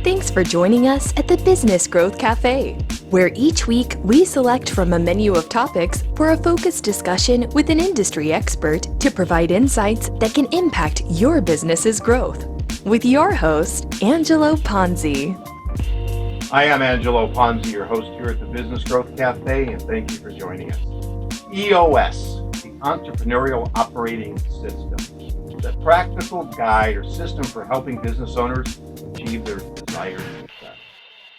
Thanks for joining us at the Business Growth Cafe, where each week we select from a menu of topics for a focused discussion with an industry expert to provide insights that can impact your business's growth. With your host, Angelo Ponzi. I am Angelo Ponzi, your host here at the Business Growth Cafe, and thank you for joining us. EOS, the Entrepreneurial Operating System, is a practical guide or system for helping business owners achieve their desired success.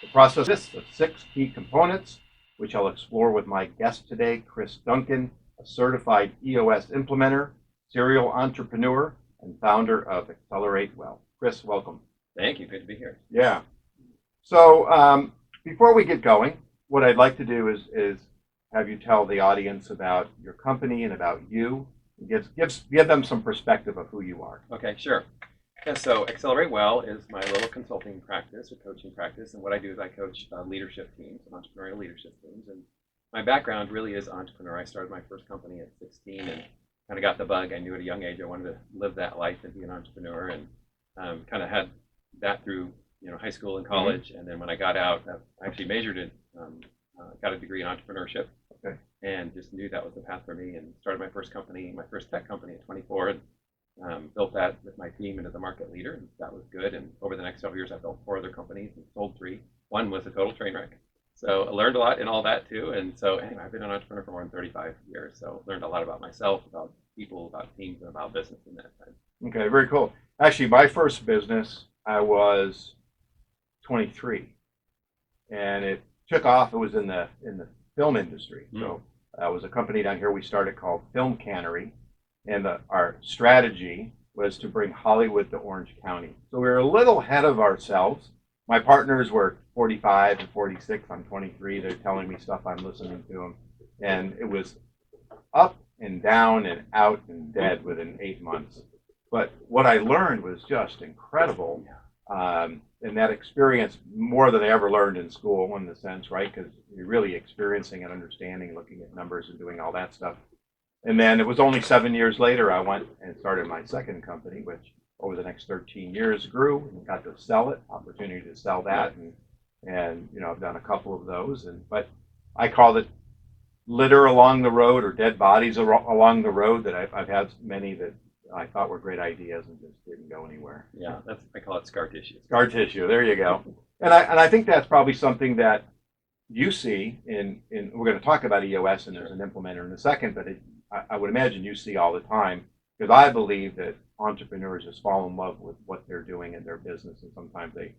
The process consists of 6 key components, which I'll explore with my guest today, Chris Duncan, a certified EOS implementer, serial entrepreneur, and founder of Accelerate Well. Chris, welcome. Thank you. Good to be here. Yeah. So before we get going, what I'd like to do is have you tell the audience about your company and about you. Give them some perspective of who you are. Okay, sure. Yeah, so Accelerate Well is my little consulting practice or coaching practice, and what I do is I coach leadership teams, entrepreneurial leadership teams, and my background really is entrepreneur. I started my first company at 16 and kind of got the bug. I knew at a young age I wanted to live that life and be an entrepreneur, and kind of had that through high school and college, and then when I got out, I actually majored in, got a degree in entrepreneurship, and just knew that was the path for me, and started my first company, my first tech company at 24, and built that with my team into the market leader, and that was good. And over the next several years, I built 4 other companies and sold 3. One was a total train wreck, so I learned a lot in all that too. And so anyway, I've been an entrepreneur for more than 35 years, so learned a lot about myself, about people, about teams, and about business in that time. Okay, very cool. Actually, my first business, I was 23, and it took off. It was in the film industry. So it was a company down here we started called Film Cannery, and our strategy was to bring Hollywood to Orange County. So we were a little ahead of ourselves. My partners were 45 and 46. I'm 23. They're telling me stuff. I'm listening to them, and it was up and down and out and dead within 8 months. But what I learned was just incredible. And that experience, more than I ever learned in school, in the sense, right? Because you're really experiencing and understanding, looking at numbers and doing all that stuff. And then it was only 7 years later I went and started my second company, which over the next 13 years grew and got to sell it, opportunity to sell that, and I've done a couple of those. But I call it litter along the road, or dead bodies along the road. That I've had many that I thought were great ideas and just didn't go anywhere. Yeah, I call it scar tissue. Scar tissue. There you go. And I think that's probably something that you see in we're going to talk about EOS and as an implementer in a second, but I would imagine you see all the time, because I believe that entrepreneurs just fall in love with what they're doing in their business, and sometimes they,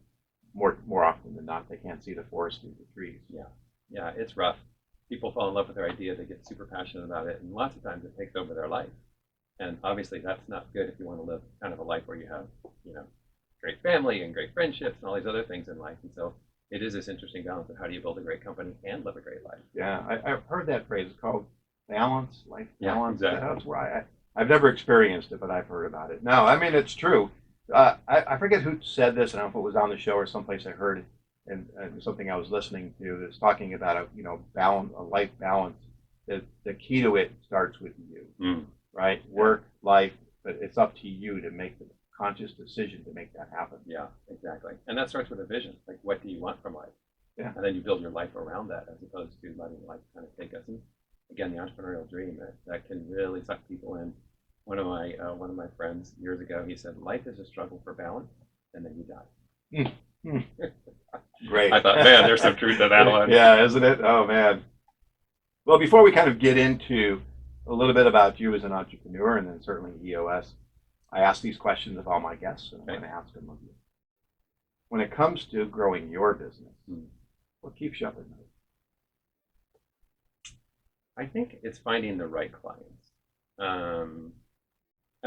more often than not, they can't see the forest through the trees. Yeah, it's rough. People fall in love with their idea, they get super passionate about it, and lots of times it takes over their life. And obviously that's not good if you want to live kind of a life where you have, great family and great friendships and all these other things in life. And so it is this interesting balance of how do you build a great company and live a great life. Yeah, I've heard that phrase. It's called balance, life balance. Yeah, exactly. That's why I've never experienced it, but I've heard about it. No, I mean, it's true. I forget who said this. I don't know if it was on the show or someplace I heard it, and something I was listening to that's talking about a life balance. The key to it starts with you. Right? Work, life, but it's up to you to make the conscious decision to make that happen. Yeah, exactly. And that starts with a vision. Like, what do you want from life? Yeah. And then you build your life around that, as opposed to letting life kind of take us. And again, the entrepreneurial dream that can really suck people in. One of my friends years ago, he said, life is a struggle for balance, and then you die. Great. I thought, man, there's some truth to that one. Yeah, isn't it? Oh, man. Well, before we kind of get into a little bit about you as an entrepreneur, and then certainly EOS, I ask these questions of all my guests, and I'm going to ask them of you. When it comes to growing your business, what keeps you up at night? I think it's finding the right clients. I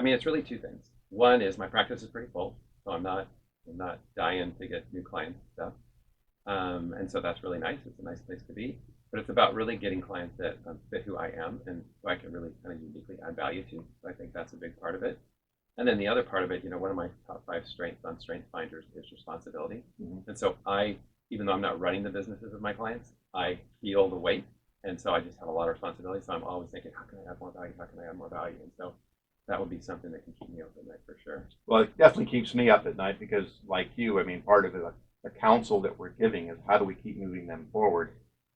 mean, it's really 2 things. One is my practice is pretty full, so I'm not dying to get new clients and stuff. And so that's really nice. It's a nice place to be. But it's about really getting clients that fit who I am and who I can really kind of uniquely add value to. So I think that's a big part of it. And then the other part of it, one of my top 5 strengths on Strength Finders is responsibility. And so even though I'm not running the businesses of my clients, I feel the weight. And so I just have a lot of responsibility. So I'm always thinking, how can I add more value? How can I add more value? And so that would be something that can keep me up at night for sure. Well, it definitely keeps me up at night because, like you, I mean, part of it, the counsel that we're giving is how do we keep moving them forward,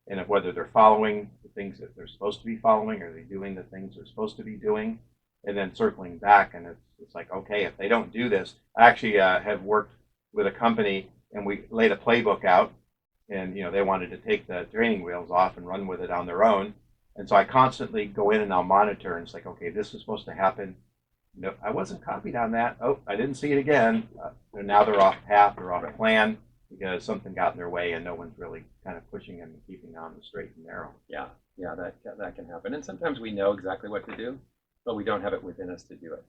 and if whether they're following the things that they're supposed to be following, are they doing the things they're supposed to be doing, and then circling back, and it's like, okay, if they don't do this, I actually have worked with a company, and we laid a playbook out, and they wanted to take the training wheels off and run with it on their own, and so I constantly go in and I'll monitor, and it's like, okay, this is supposed to happen. No, I wasn't copied on that. Oh, I didn't see it again. And now they're off path, they're off plan because something got in their way, and no one's really kind of pushing them and keeping on the straight and narrow. Yeah, that can happen. And sometimes we know exactly what to do, but we don't have it within us to do it,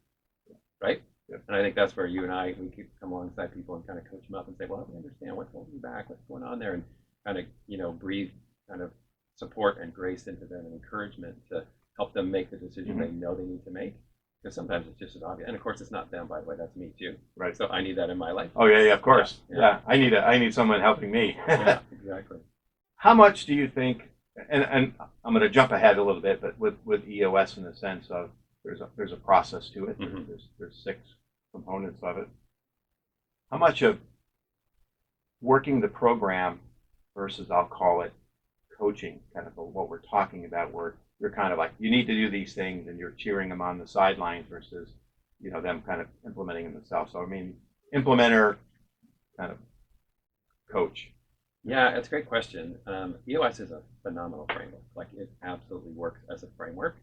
right? Yep. And I think that's where you and I, we keep come alongside people and kind of coach them up and say, well, help me understand what's holding you back, what's going on there, and kind of breathe kind of support and grace into them and encouragement to help them make the decision they know they need to make. Because sometimes it's just as obvious, and of course it's not them, by the way. That's me too. Right. So I need that in my life. Oh yeah, of course. Yeah. I need someone helping me. Yeah, exactly. How much do you think? And I'm going to jump ahead a little bit, but with EOS in the sense of there's a process to it. Mm-hmm. There's 6 components of it. How much of working the program versus, I'll call it, coaching, kind of what we're talking about, where you're kind of like, you need to do these things, and you're cheering them on the sidelines versus, them kind of implementing them themselves. So I mean, implementer, kind of coach. Yeah, it's a great question. EOS is a phenomenal framework. Like, it absolutely works as a framework.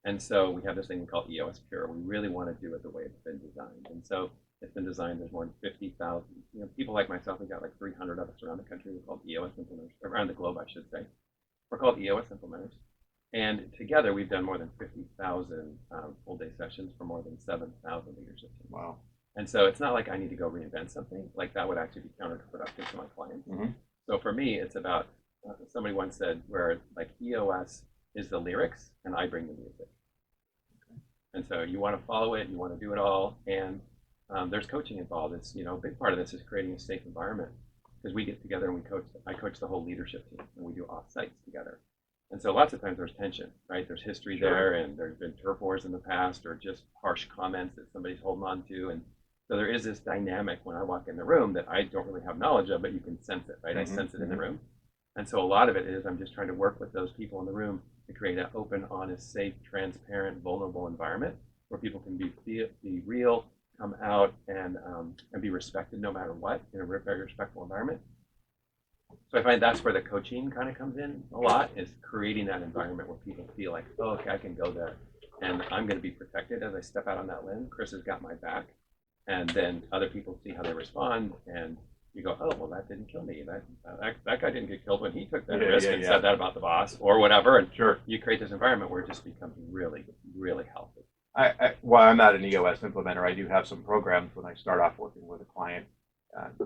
And so we have this thing we call EOS Pure. We really want to do it the way it's been designed. And so it's been designed. There's more than 50,000 people like myself. We've got like 300 of us around the country. We're called EOS implementers, around the globe, I should say. We're called EOS implementers. And together, we've done more than 50,000 full-day sessions for more than 7,000 leadership teams. Wow. And so it's not like I need to go reinvent something. Like, that would actually be counterproductive to my clients. Mm-hmm. So for me, it's about, somebody once said, where like EOS is the lyrics and I bring the music. And so you want to follow it, you want to do it all, and there's coaching involved. It's, a big part of this is creating a safe environment, because we get together and I coach the whole leadership team, and we do off-sites together. And so lots of times there's tension, right? There's history there, and there's been turf wars in the past, or just harsh comments that somebody's holding on to. And so there is this dynamic when I walk in the room that I don't really have knowledge of, but you can sense it, right? Mm-hmm. I sense it in the room. And so a lot of it is I'm just trying to work with those people in the room to create an open, honest, safe, transparent, vulnerable environment where people can be real, come out, and be respected no matter what, in a very respectful environment. So I find that's where the coaching kind of comes in a lot, is creating that environment where people feel like, oh, okay, I can go there, and I'm going to be protected as I step out on that limb. Chris has got my back. And then other people see how they respond, and you go, oh, well, that didn't kill me. That guy didn't get killed when he took that risk and said that about the boss or whatever. And you create this environment where it just becomes really, really healthy. While I'm not an EOS implementer, I do have some programs when I start off working with a client,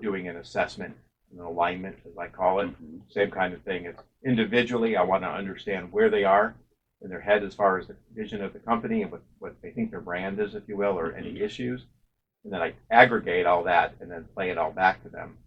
doing an assessment, an alignment, as I call it. Mm-hmm. Same kind of thing. It's individually, I want to understand where they are in their head as far as the vision of the company and what they think their brand is, if you will, or any issues. And then I aggregate all that and then play it all back to them.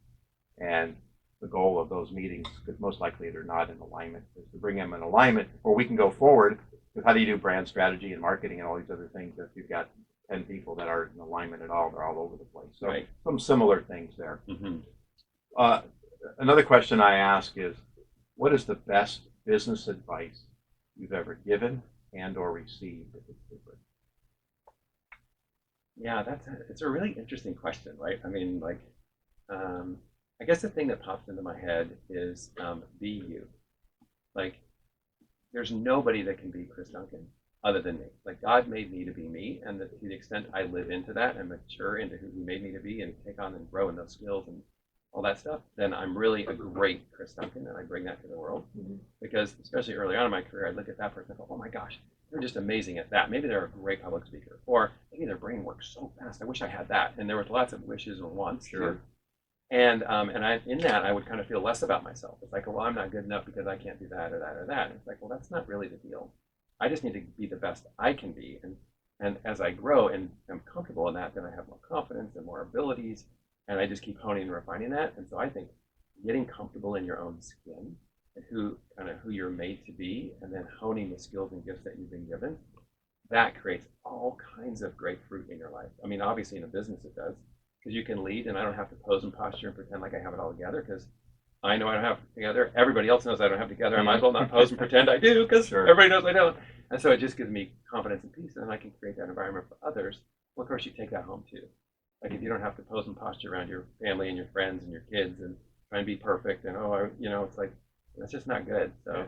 And the goal of those meetings, because most likely they're not in alignment, is to bring them in alignment before we can go forward. Because how do you do brand strategy and marketing and all these other things if you've got 10 people that aren't in alignment at all? They're all over the place. So some similar things there. Mm-hmm. Another question I ask is, what is the best business advice you've ever given and or received? If it's different? Yeah, it's a really interesting question, right? I mean, like, I guess the thing that pops into my head is be you. Like, there's nobody that can be Chris Duncan other than me. Like, God made me to be me, and to the extent I live into that and mature into who He made me to be and take on and grow in those skills and all that stuff, then I'm really a great Chris Duncan, and I bring that to the world. Mm-hmm. Because especially early on in my career, I'd look at that person and go, oh my gosh, they're just amazing at that. Maybe they're a great public speaker, or maybe their brain works so fast. I wish I had that. And there was lots of wishes and wants. Sure. Too. And in that, I would kind of feel less about myself. It's like, well, I'm not good enough because I can't do that or that or that. And it's like, well, that's not really the deal. I just need to be the best I can be. And as I grow and am comfortable in that, then I have more confidence and more abilities. And I just keep honing and refining that. And so I think getting comfortable in your own skin and who you're made to be, and then honing the skills and gifts that you've been given, that creates all kinds of great fruit in your life. I mean, obviously in a business it does, because you can lead, and I don't have to pose and posture and pretend like I have it all together, because I know I don't have it together. Everybody else knows I don't have it together. I might as well not pose and pretend I do, because Sure. everybody knows I don't. And so it just gives me confidence and peace, and then I can create that environment for others. Well, of course, you take that home too. Like if you don't have to pose and posture around your family and your friends and your kids and try and be perfect, and it's like that's just not good. So Yeah.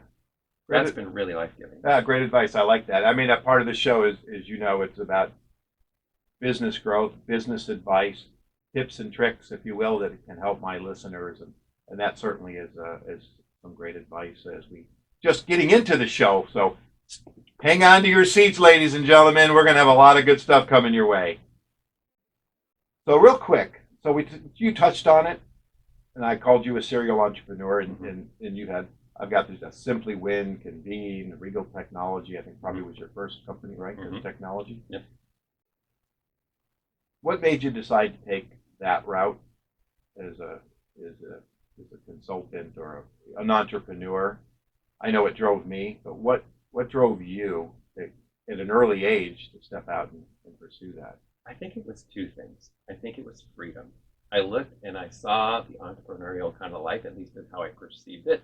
that's been really life giving. Great advice. I like that. I mean, a part of the show is it's about business growth, business advice, tips and tricks, if you will, that can help my listeners, and that certainly is some great advice as we just getting into the show. So hang on to your seats, ladies and gentlemen. We're going to have a lot of good stuff coming your way. So real quick, so you touched on it, and I called you a serial entrepreneur, and you had. I've got this Simply Win, Convene, Regal Technology. I think probably was your first company, right? Technology. Yep. What made you decide to take that route as a consultant or an entrepreneur? I know it drove me, but what drove you at an early age to step out and pursue that? I think it was two things. I think it was freedom. I looked and I saw the entrepreneurial kind of life, at least in how I perceived it,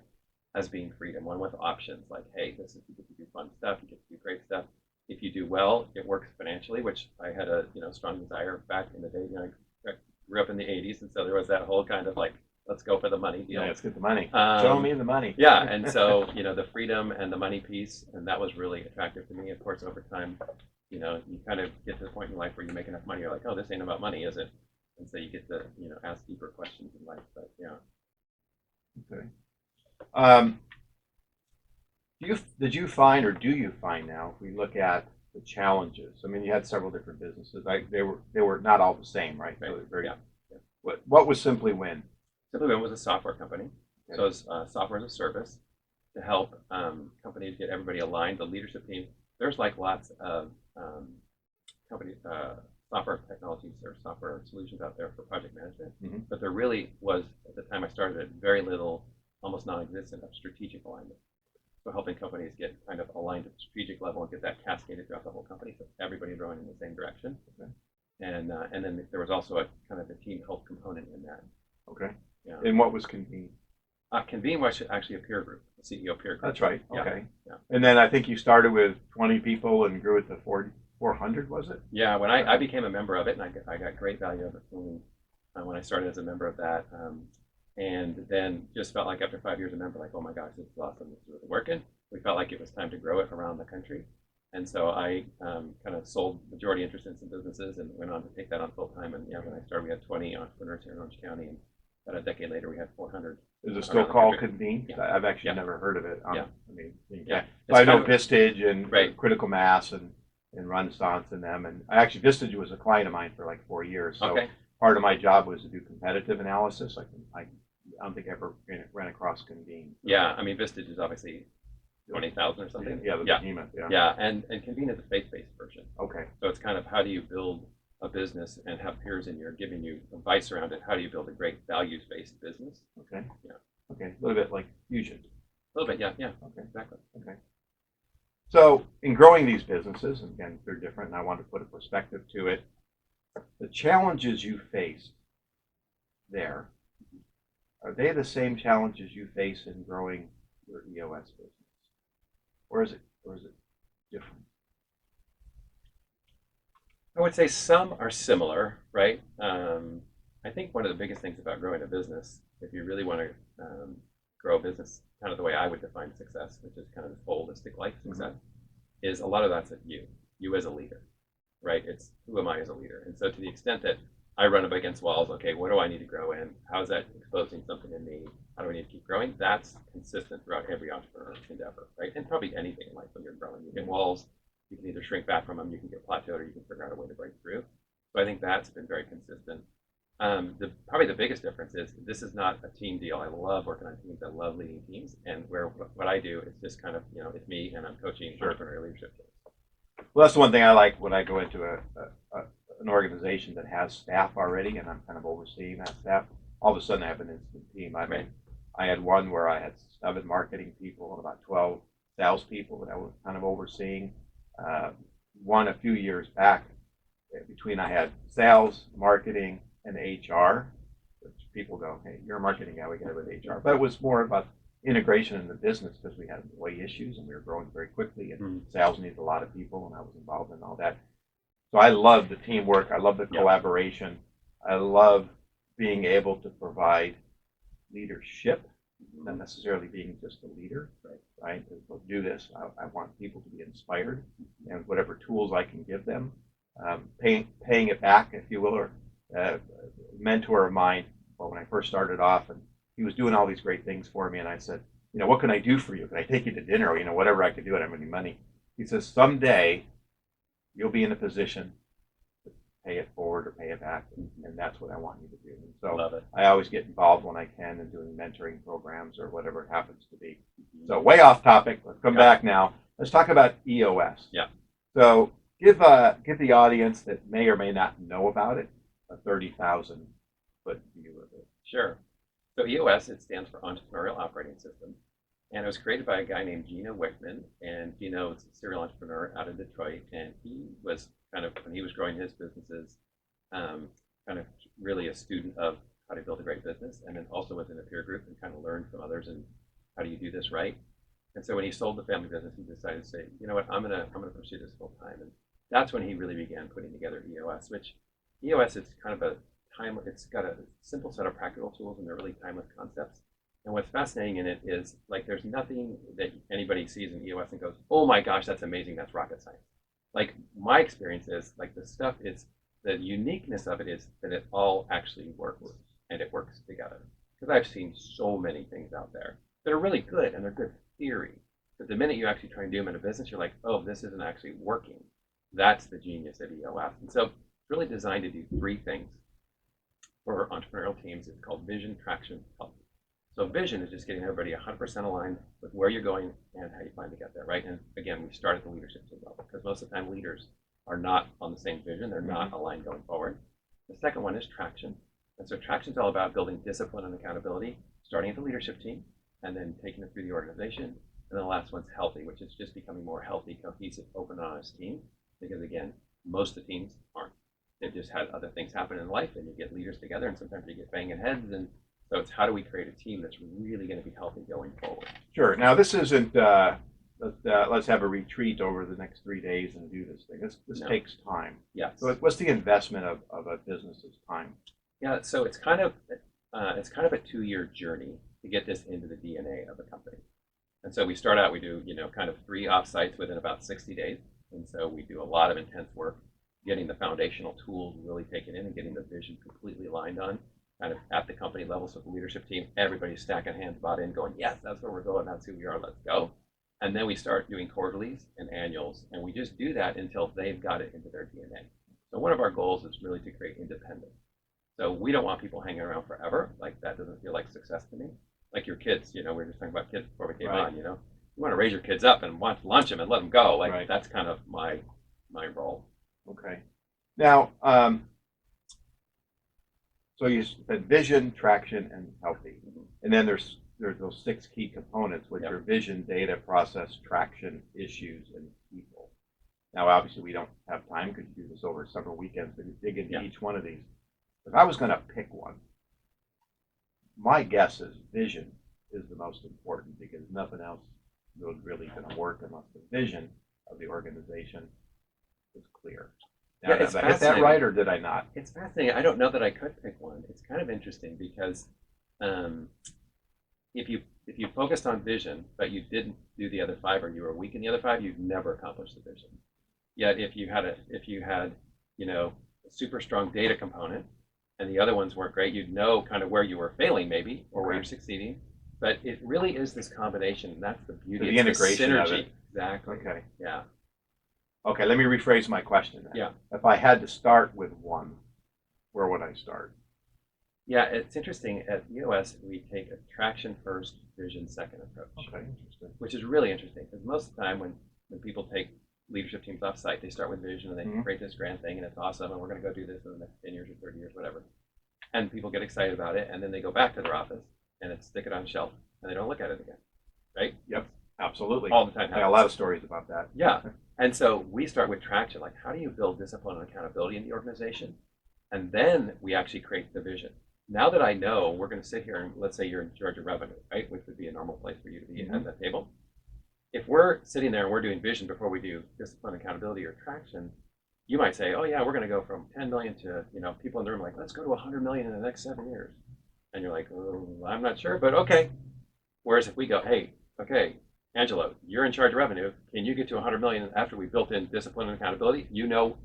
as being freedom. One with options, like, hey, you get to do fun stuff, you get to do great stuff. If you do well, it works financially, which I had a strong desire back in the day. I grew up in the '80s, and so there was that whole kind of like, let's go for the money deal. Yeah, let's get the money. Show me the money. Yeah, and so the freedom and the money piece, and that was really attractive to me. Of course, over time, you kind of get to the point in life where you make enough money, you're like, oh, this ain't about money, is it? And so you get to ask deeper questions in life. But yeah. Okay. Did you find, or do you find now, if we look at the challenges? I mean, you had several different businesses. They were not all the same, right? Right. So very, yeah. What was Simply Win? Simply Win was a software company. Okay. So it's software as a service to help companies get everybody aligned. The leadership team. There's like lots of company software technologies or software solutions out there for project management, but there really was, at the time I started it, very little, almost non-existent of strategic alignment. So helping companies get kind of aligned at the strategic level and get that cascaded throughout the whole company, so everybody's rowing in the same direction. Okay. And then there was also a kind of a team health component in that. Okay. Yeah. And what was Convene? Convene was actually a peer group, a CEO peer group. That's right. Yeah. Okay. Yeah. And then I think you started with 20 people and grew it to 400, was it? Yeah. When I became a member of it, and I got great value of it when I started as a member of that. And then just felt like after 5 years a member, like, oh my gosh, this is awesome, this is really working. We felt like it was time to grow it around the country. And so I kind of sold majority interest in some businesses and went on to take that on full time. And when I started, we had 20 entrepreneurs here in Orange County, and about a decade later, we had 400. Is it still called Convene? Yeah. I've actually never heard of it. Yeah. I mean, yeah. So I know Vistage and right. Critical Mass and Renaissance and them. And actually, Vistage was a client of mine for like 4 years. So part of my job was to do competitive analysis. I don't think I ever ran across Convene. Yeah, I mean, Vistage is obviously 20,000 or something. Yeah, the behemoth. Yeah, and Convene is a faith-based version. Okay. So it's kind of how do you build a business and have peers in here giving you advice around it. How do you build a great values-based business? Okay. Yeah. Okay. A little bit like Fusion. A little bit, yeah. Okay. Exactly. Okay. So in growing these businesses, and again, they're different, and I want to put a perspective to it, the challenges you faced there, are they the same challenges you face in growing your EOS business? Or is it different? I would say some are similar, right? I think one of the biggest things about growing a business, if you really want to grow a business kind of the way I would define success, which is kind of this holistic life success, is a lot of that's at you as a leader, right? It's who am I as a leader? And so to the extent that I run up against walls, okay, what do I need to grow in? How is that exposing something in me? How do I need to keep growing? That's consistent throughout every entrepreneur endeavor, right? And probably anything in life when you're growing. You hit walls, you can either shrink back from them, you can get plateaued, or you can figure out a way to break through. So I think that's been very consistent. Probably the biggest difference is this is not a team deal. I love working on teams. I love leading teams. And what I do is just kind of, it's me and I'm coaching entrepreneurial leadership teams. Well, that's the one thing I like when I go into an organization that has staff already, and I'm kind of overseeing that staff. All of a sudden, I have an instant team. I had one where I had 7 marketing people and about 12 salespeople that I was kind of overseeing. One a few years back, between I had sales, marketing, and HR, which people go, hey, you're a marketing guy, we got to with HR. But it was more about integration in the business because we had employee issues and we were growing very quickly and sales needs a lot of people and I was involved in all that. So I love the teamwork. I love the collaboration. I love being able to provide leadership, not necessarily being just a leader, right? We'll do this. I want people to be inspired and whatever tools I can give them, paying it back, if you will, or a mentor of mine, well, when I first started off, and he was doing all these great things for me, and I said, you know, what can I do for you? Can I take you to dinner? Or, you know, whatever I could do, I don't have any money. He says, someday you'll be in a position to pay it forward or pay it back, and that's what I want you to do. And so I always get involved when I can in doing mentoring programs or whatever it happens to be. So way off topic. Let's come back now. Let's talk about EOS. Yeah. So give the audience that may or may not know about it a 30,000-foot view of it. Sure. So EOS, it stands for Entrepreneurial Operating System. And it was created by a guy named Gino Wickman. And Gino is a serial entrepreneur out of Detroit. And he was kind of, when he was growing his businesses, kind of really a student of how to build a great business. And then also was in a peer group and kind of learned from others and how do you do this right. And so when he sold the family business, he decided to say, you know what, I'm gonna pursue this full time. And that's when he really began putting together EOS, which EOS is kind of it's got a simple set of practical tools and they're really timeless concepts. And what's fascinating in it is like there's nothing that anybody sees in EOS and goes, oh my gosh, that's amazing, that's rocket science. Like my experience is like the uniqueness of it is that it all actually works and it works together. Because I've seen so many things out there that are really good and they're good theory. But the minute you actually try and do them in a business, you're like, oh, this isn't actually working. That's the genius of EOS. And so it's really designed to do three things for entrepreneurial teams. It's called vision, traction, health. So vision is just getting everybody 100% aligned with where you're going and how you plan to get there, right? And again, we start at the leadership team level because most of the time leaders are not on the same vision. They're not aligned going forward. The second one is traction. And so traction is all about building discipline and accountability, starting at the leadership team and then taking it through the organization. And then the last one's healthy, which is just becoming more healthy, cohesive, open, honest team. Because again, most of the teams aren't. They've just had other things happen in life and you get leaders together and sometimes you get banging heads. And so it's how do we create a team that's really going to be healthy going forward? Sure. Now this isn't, let's have a retreat over the next 3 days and do this thing. This takes time. Yes. So what's the investment of a business's time? Yeah, so it's kind of a 2-year journey to get this into the DNA of a company. And so we start out, we do, kind of 3 offsites within about 60 days. And so we do a lot of intense work getting the foundational tools really taken in and getting the vision completely aligned on kind of at the company level. So the leadership team, everybody's stacking hands bought in going, yes, that's where we're going. That's who we are. Let's go. And then we start doing quarterlies and annuals. And we just do that until they've got it into their DNA. So one of our goals is really to create independence. So we don't want people hanging around forever. Like that doesn't feel like success to me. Like your kids, we were just talking about kids before we came on, you want to raise your kids up and want to launch them and let them go. Like that's kind of my role. Okay. Now, so you said vision, traction, and healthy. And then there's those 6 key components, which are vision, data, process, traction, issues, and people. Now, obviously, we don't have time because you do this over several weekends, but you dig into each one of these. If I was going to pick one, my guess is vision is the most important because nothing else is really going to work unless the vision of the organization is clear. Now, did I hit that right or did I not? It's fascinating. I don't know that I could pick one. It's kind of interesting because if you focused on vision but you didn't do the other 5 or you were weak in the other 5, you'd never accomplish the vision. Yet if you had a super strong data component and the other ones weren't great, you'd know kind of where you were failing maybe or where you're succeeding. But it really is this combination. And that's the beauty. The integration synergy. of it. Exactly. Okay. Yeah. Okay, let me rephrase my question then. Yeah. If I had to start with one, where would I start? Yeah, it's interesting. At EOS, we take a traction first, vision second approach. Okay, interesting. Which is really interesting because most of the time when people take leadership teams off site, they start with vision and they create this grand thing and it's awesome and we're going to go do this in the next 10 years or 30 years, whatever. And people get excited about it and then they go back to their office and stick it on a shelf and they don't look at it again, right? Yep, absolutely. All the time. I got a lot of stories about that. Yeah. And so we start with traction, like how do you build discipline and accountability in the organization? And then we actually create the vision. Now that I know, we're going to sit here and let's say you're in charge of revenue, right? Which would be a normal place for you to be at that table. If we're sitting there and we're doing vision before we do discipline, accountability, or traction, you might say, oh yeah, we're going to go from 10 million to, people in the room like, let's go to 100 million in the next 7 years. And you're like, oh, I'm not sure, but okay. Whereas if we go, hey, okay, Angelo, you're in charge of revenue. Can you get to 100 million after we built in discipline and accountability?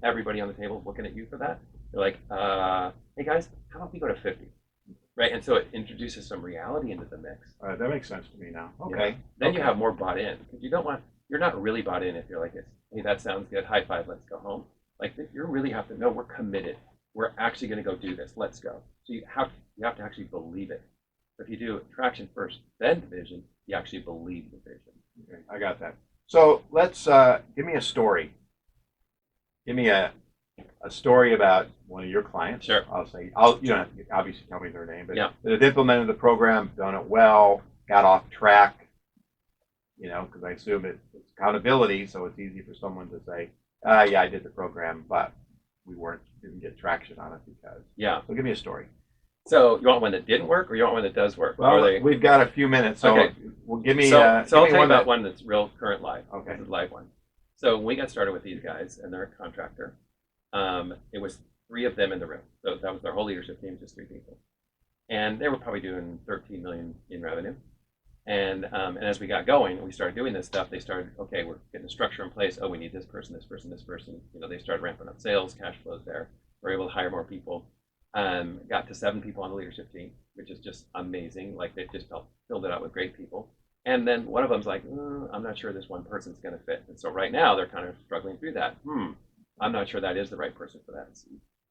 Everybody on the table is looking at you for that. They're like, hey guys, how about we go to 50? Right, and so it introduces some reality into the mix. That makes sense to me now. Okay. Yeah. Then you have more bought in because you're not really bought in if you're like, hey, that sounds good. High five, let's go home. Like you really have to know we're committed. We're actually going to go do this. Let's go. So you have to actually believe it. If you do traction first, then vision, you actually believe the vision. Okay, I got that. So let's give me a story. Give me a story about one of your clients. Sure. You don't have to obviously tell me their name, but yeah. that have implemented the program, done it well, got off track. Because I assume it's accountability, so it's easy for someone to say, yeah, I did the program, but we didn't get traction on it because. Yeah. So give me a story. So you want one that didn't work, or you want one that does work? Well, we've got a few minutes, so okay. Well, give me. So I'll tell you about one that's real current live. Okay. This is live one. So when we got started with these guys, and they're a contractor, it was 3 of them in the room. So that was their whole leadership team, just 3 people, and they were probably doing 13 million in revenue. And as we got going, we started doing this stuff. They started, okay, we're getting a structure in place. Oh, we need this person, this person, this person. They started ramping up sales, cash flows there. We're able to hire more people. Got to 7 people on the leadership team, which is just amazing. Like they just filled it out with great people. And then one of them's like, I'm not sure this one person's going to fit. And so right now they're kind of struggling through that. I'm not sure that is the right person for that.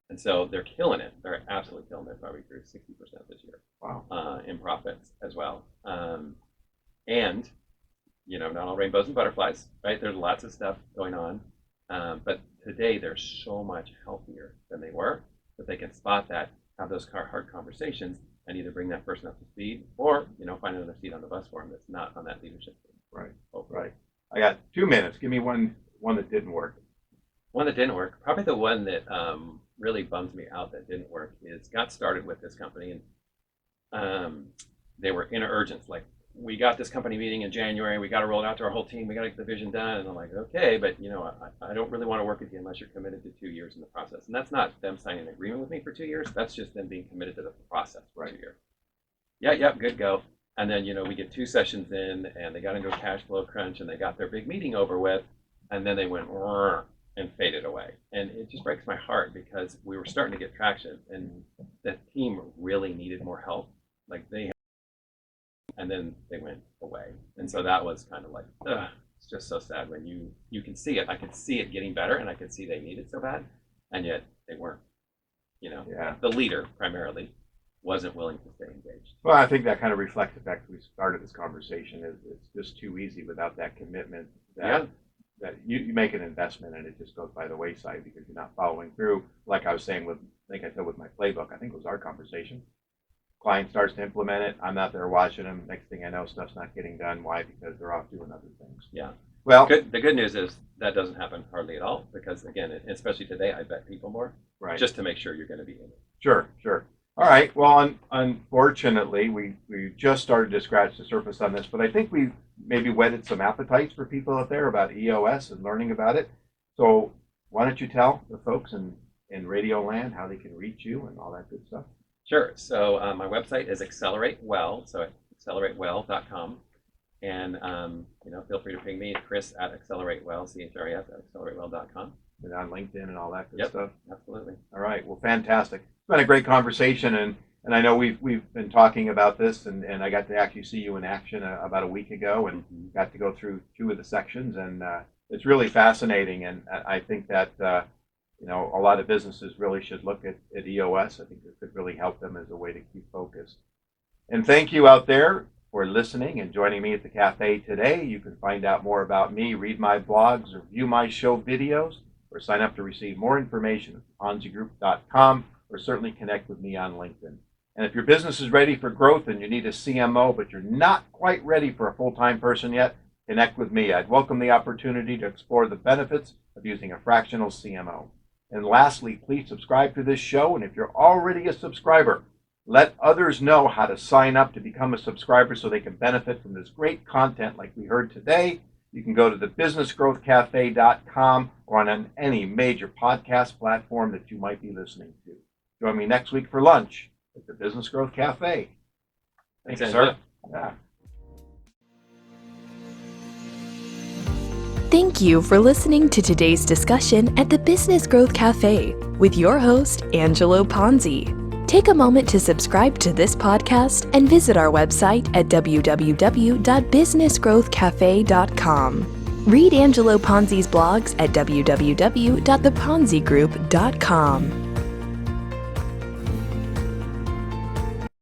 And so they're killing it. They're absolutely killing it. Probably grew 60% this year. Wow. In profits as well. And not all rainbows and butterflies, right? There's lots of stuff going on. But today they're so much healthier than they were that they can spot that, have those hard conversations, and either bring that person up to speed or find another seat on the bus for them that's not on that leadership team. Right. Right. I got 2 minutes. Give me one that didn't work. One that didn't work. Probably the one that really bums me out that didn't work is got started with this company and they were in urgence. Like, we got this company meeting in January. We got to roll it out to our whole team. We got to get the vision done. And I'm like, okay, but I don't really want to work with you unless you're committed to 2 years in the process. And that's not them signing an agreement with me for 2 years. That's just them being committed to the process for 2 years. Yeah, good, go. And then, we get 2 sessions in and they got into a cash flow crunch and they got their big meeting over with. And then they went and faded away. And it just breaks my heart because we were starting to get traction and the team really needed more help. Like and then they went away. And so that was kind of like, it's just so sad when you can see it. I could see it getting better and I could see they needed so bad. And yet they weren't, Yeah. The leader primarily wasn't willing to stay engaged. Well, I think that kind of reflects the fact that we started this conversation. It's just too easy without that commitment that you make an investment and it just goes by the wayside because you're not following through. Like I was saying I think I said with my playbook, I think it was our conversation. Client starts to implement it. I'm not there watching them. Next thing I know, stuff's not getting done. Why? Because they're off doing other things. Yeah. Well, the good news is that doesn't happen hardly at all because, again, especially today, I bet people more. Right. Just to make sure you're going to be in it. Sure. All right. Well, unfortunately, we just started to scratch the surface on this, but I think we've maybe whetted some appetites for people out there about EOS and learning about it. So why don't you tell the folks in Radio Land how they can reach you and all that good stuff? Sure. So my website is Accelerate Well, so accelerate.well.com. And, feel free to ping me at Chris at AccelerateWell, CHRIS at AccelerateWell.com. And on LinkedIn and all that good stuff? Absolutely. All right. Well, fantastic. It's been a great conversation, and I know we've been talking about this, and I got to actually see you in action about a week ago and got to go through 2 of the sections, and it's really fascinating, and I think that a lot of businesses really should look at EOS. I think it could really help them as a way to keep focused. And thank you out there for listening and joining me at the cafe today. You can find out more about me, read my blogs, or view my show videos, or sign up to receive more information at ponzigroup.com, or certainly connect with me on LinkedIn. And if your business is ready for growth and you need a CMO, but you're not quite ready for a full-time person yet, connect with me. I'd welcome the opportunity to explore the benefits of using a fractional CMO. And lastly, please subscribe to this show. And if you're already a subscriber, let others know how to sign up to become a subscriber so they can benefit from this great content like we heard today. You can go to thebusinessgrowthcafe.com or on any major podcast platform that you might be listening to. Join me next week for lunch at the Business Growth Cafe. Thanks, sir. Yeah. Thank you for listening to today's discussion at the Business Growth Cafe with your host, Angelo Ponzi. Take a moment to subscribe to this podcast and visit our website at www.businessgrowthcafe.com. Read Angelo Ponzi's blogs at www.theponzigroup.com.